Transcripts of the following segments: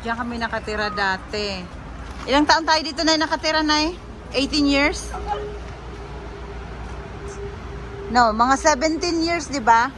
Diyan kami nakatira dati. Ilang taon tayo dito na nakatira, Nay? 18 years? No, mga 17 years, di ba?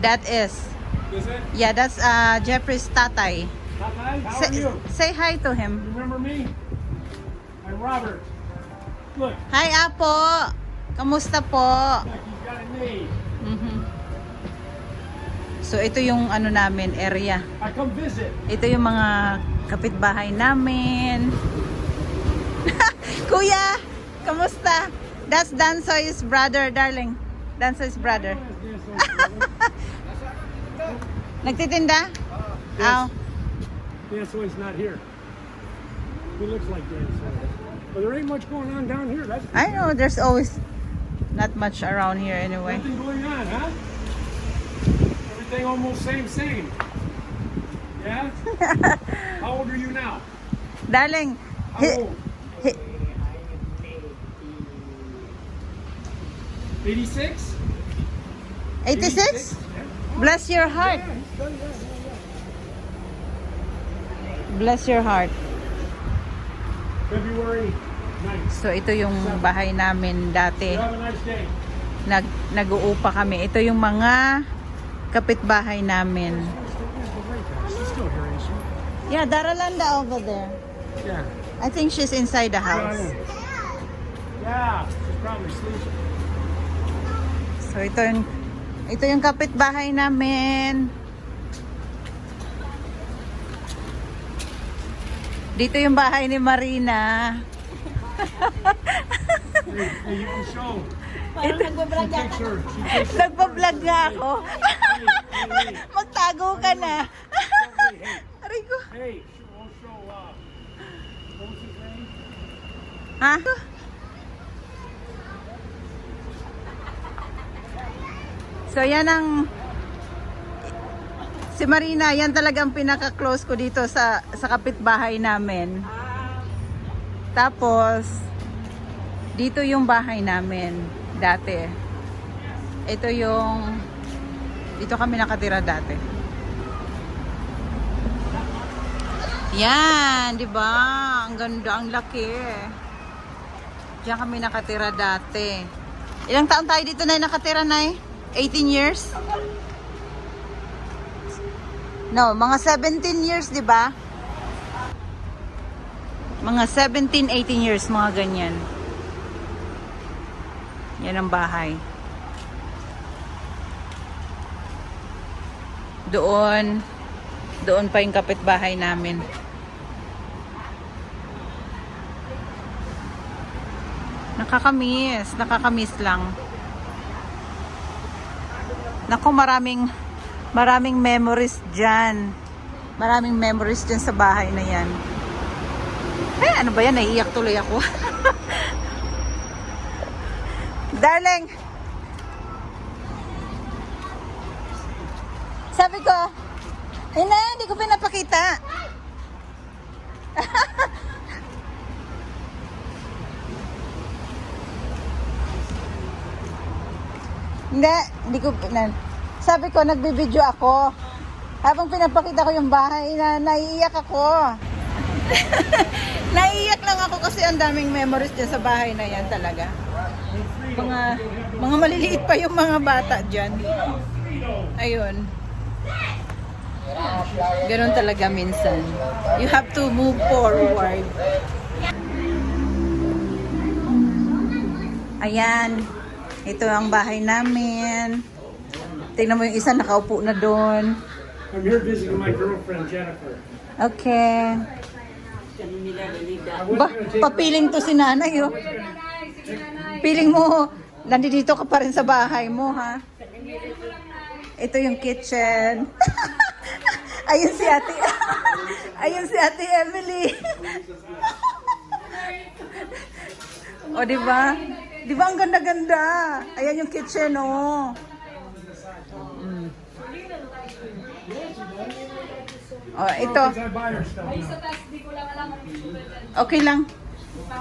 That is. Is it? Yeah, that's Jeffrey's tatay. Tatay, how are you? Say hi to him. Remember me? I'm Robert. Look, Hi, Apo. Kamusta po? he's got a name. So, ito yung ano namin, area. I come visit. Ito yung mga kapitbahay namin. Kuya, kamusta? That's Dansoy's brother, darling. Dansoy's brother. Nagtitinda? Yes. Dansoy's not here. He looks like Dansoy. But there ain't much going on down here. That's I know, there's always not much around here anyway. nothing going on, huh? Everything almost same. Yeah? How old are you now? Darling, How old? 86? 86? Bless your heart. Bless your heart. February 9th. So ito yung bahay namin dati. You have a nice day. Nag-uupa kami. Ito yung mga kapitbahay namin. She's still here, ain't she? Yeah, Daralanda over there. Yeah. I think she's inside the house. Yeah, she's probably sleeping. So ito yung kapitbahay namin. Dito yung bahay ni Marina. Hey, you can show. Parang nagbablog She takes her. She takes her. Nagpa-vlog nga ako. Hey. Magtago ka na. Aray ko. Hey, we'll show, what was his name? Ha? So yan ang si Marina, yan talagang pinaka-close ko dito sa kapitbahay namin. Tapos dito yung bahay namin dati. Ito yung dito kami nakatira dati. Yan, 'di ba? Ang ganda, ang laki. Diyan kami nakatira dati. Ilang taon tayo dito na nakatira, Nay? 18 years? No, mga 17 years, 'di ba? Mga 17, 18 years, mga ganyan. Yan ang bahay. Doon pa yung kapitbahay namin. Nakakamiss lang. Naku, maraming memories dyan. Maraming memories dyan sa bahay na yan. Ano ba yan? Naiiyak tuloy ako. Darling! Sabi ko, hindi ko pinapakita. Hindi ko, sabi ko, nagbibideo ako. Habang pinapakita ko yung bahay, naiiyak ako. Naiiyak lang ako kasi ang daming memories dyan sa bahay na yan talaga. Mga maliliit pa yung mga bata dyan. Ayun. Ganon talaga minsan. You have to move forward. Ayan. Ito ang bahay namin. Tingnan mo yung isa nakaupo na doon. I'm here visiting my girlfriend, Jennifer. Okay. Papiling to si nanay, oh. Piling mo, nandito ka pa rin sa bahay mo, ha? Ito yung kitchen. Ayun si ate. Ayun si ate Emily. O, diba? Diba ang ganda-ganda? Ayan yung kitchen, oh. Oh, ito. Okay lang.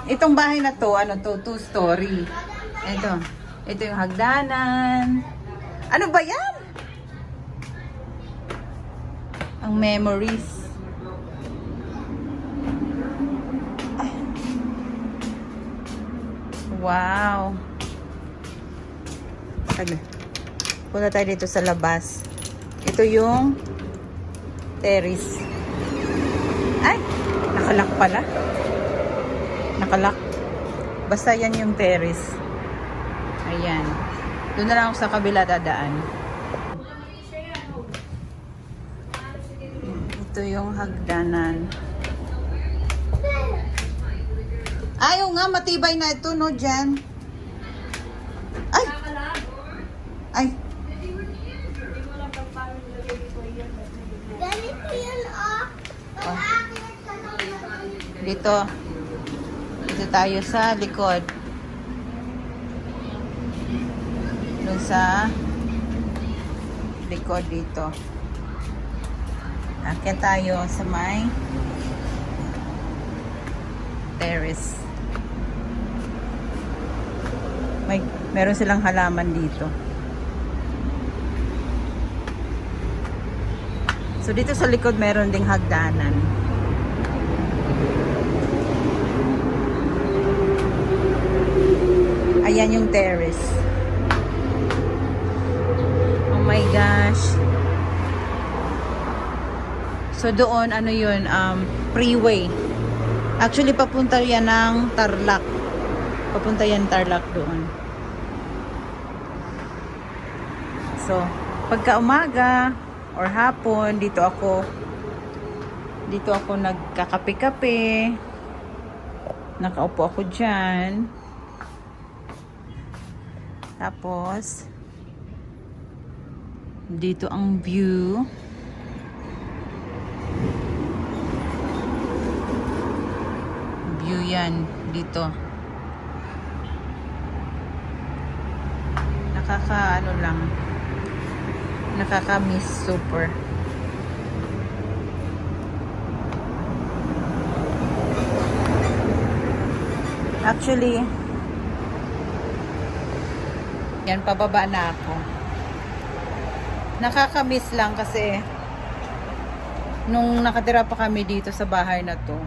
Itong bahay na to, ano to, 2-story. Ito yung hagdanan. Ano ba yan? Ang memories. Ay. Wow. Punta tayo dito sa labas. Ito yung terrace. Ay, nakalak pala. Nakalak. Basta yan yung terrace. Ayan. Doon na lang ako sa kabila dadaan. Ito yung hagdanan. Ayaw nga, matibay na ito, no, Jan? Ay! Ay! Dito tayo sa likod. Doon sa likod dito. Akyat tayo sa may terrace. Meron silang halaman dito. So dito sa likod meron ding hagdanan. Ayan yung terrace. Oh my gosh. So doon, ano yun, freeway. Actually, papunta yan ng Tarlac. Papunta yan Tarlac doon. So, pagka umaga or hapon, dito ako nagkakape-kape. Nakaupo ako dyan. Tapos, dito ang view. View yan, dito. Nakaka-miss super. Actually, yan, pababa na ako. Nakaka-miss lang kasi nung nakatira pa kami dito sa bahay na to,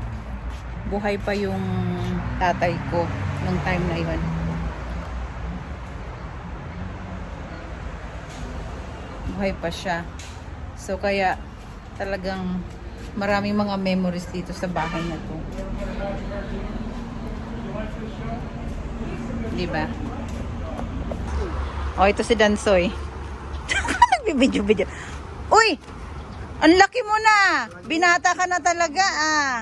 buhay pa yung tatay ko nung time na yun. Buhay pa siya. So kaya talagang Maraming mga memories dito sa bahay na to. Diba? Oh, ito si Dansoy. Nagbibidyo-video. Uy! Ang laki mo na! Binata ka na talaga, ah.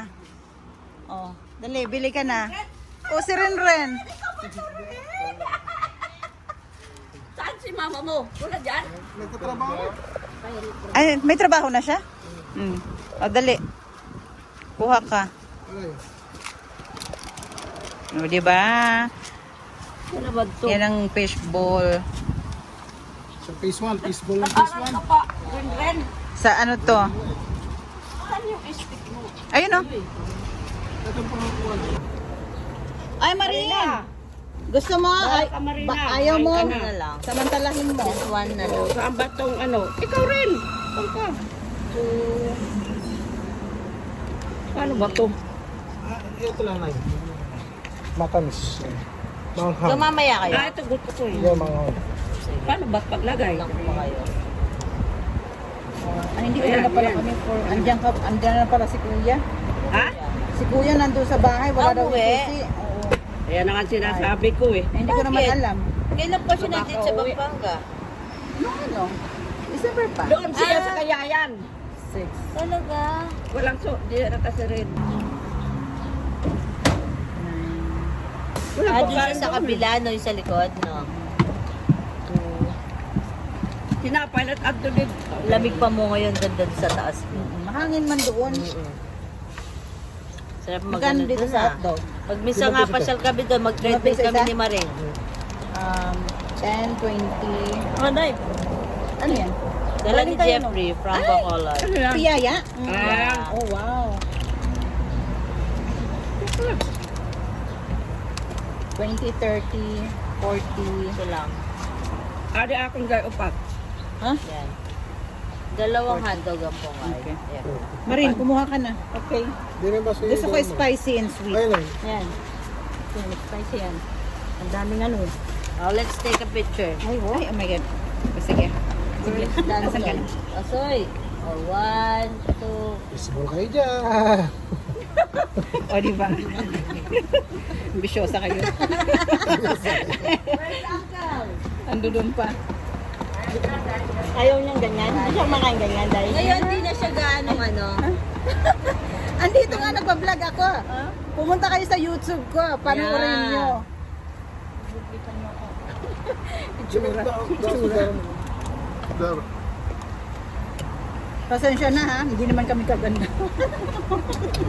Oh, dali, bili ka na. Oh, si Renren. Saan si mama mo? Wala dyan? Ay, may trabaho na siya? O, dali. Kuha ka. O, diba? Ano ba ito? Yan ang fishball. So, phase 1, fishball ng phase 1. Ano pa? Ren. Sa ano to? Saan yung stick mo? Ayun o. Ito po ang kuwan. Ay, Marina! Gusto mo? Ay, Marina. ayaw mo? Kain ka na lang. Samantalahin mo. This one na lang. Saan ba itong ano? Ikaw rin. Saan ka? Paano ba ito? Ito lang na yun. Matamis. Manghang. Mamaya kayo. Ito gusto ko eh. Yan, manghang. Paano ba paglagay? Hindi ko na pala kami for... Andiyan na pala si Kuya. Ha? Si Kuya nandun sa bahay. Wala daw susi. Oo. Ayan na nga sinasabi ko eh. Hindi ko naman alam. Kailan pa siya nandito sa Pampanga? Ano? December pa. Doon siya sa Kayayan. 6. Talaga? Walang so, di na kasi rin. Wala Ah, pa doon siya kain sa doon. kabila, no? Yung sa likod, no? Sinapalot at doon. Lamig pa mo ngayon doon sa taas. Mahangin man doon. Sarap Magkano magano dito doon sa ah. hotdog? Pag minsan nga pasyal kami doon, mag-treadmill Magpisa kami isa? ni Maring. 10, 20. Oh, Day. Ano yan? Dala ni Galing kayo, Jeffrey from Bacolod. Ano yan? Piyaya? Ah. Oh, wow. 20, 30, 40. Ito lang. Adi akong gay upat. Ha? Yan. Dalawang hotdog ang pungay. Okay. Yan. Marin, kumuha ka na. Okay. Di rin ba sa'yo? Gusto ko spicy and sweet. Ayun lang. Yan. Yan, spicy yan. Ang daming ano. Oh, let's take a picture. Ay, oh my God. O, sige. Sige. Nasaan ka na? Asoy. Oh, 1, 2. Fishball kayo dyan. O, di ba? Bisyosa kayo. Ando doon pa. Ayaw niyang ganyan. Hindi siya makain ganyan dahil. Ngayon, di na siya gaano ano. Andito nga nagpa-vlog ako. Pumunta kayo sa YouTube ko. Panoorin Yeah. nyo. Dar. Pasensya na ha. Hindi naman kami kaganda.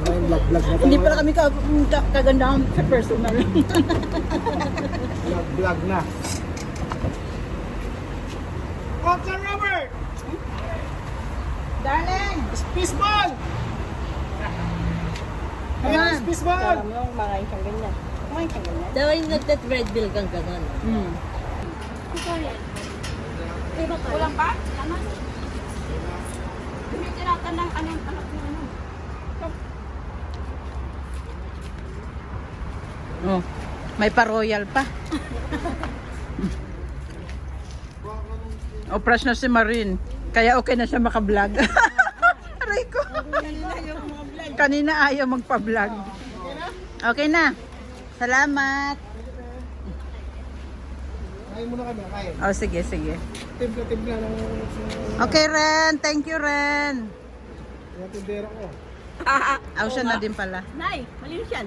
May vlog-vlog na Hindi pala kami kaganda sa personal. Vlog na. What's up, Robert? Darling! Fishball! Come on. Fishball! Yung makain siyang ganyan. Kumain siyang ganyan. Daw yung nagta-treadmill kang gano'n. Hmm. Kulang pa? Tama. Hindi tinatan ng anong anak mo ano. Oh, may pa-royal pa. Opras na si Marin. Kaya okay na siya maka-vlog. Aray ko. Kanina ayaw magpa-vlog. Okay na. Salamat. Kain muna kami, kain. Oh, sige, sige. Timpla-timpla ng... Okay, Ren. Thank you, Ren. Yung tindera ko. Aw, siya na din pala. Nay, malinis yan.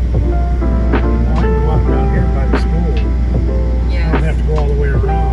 I can walk down here by the school. I don't have to go all the way around.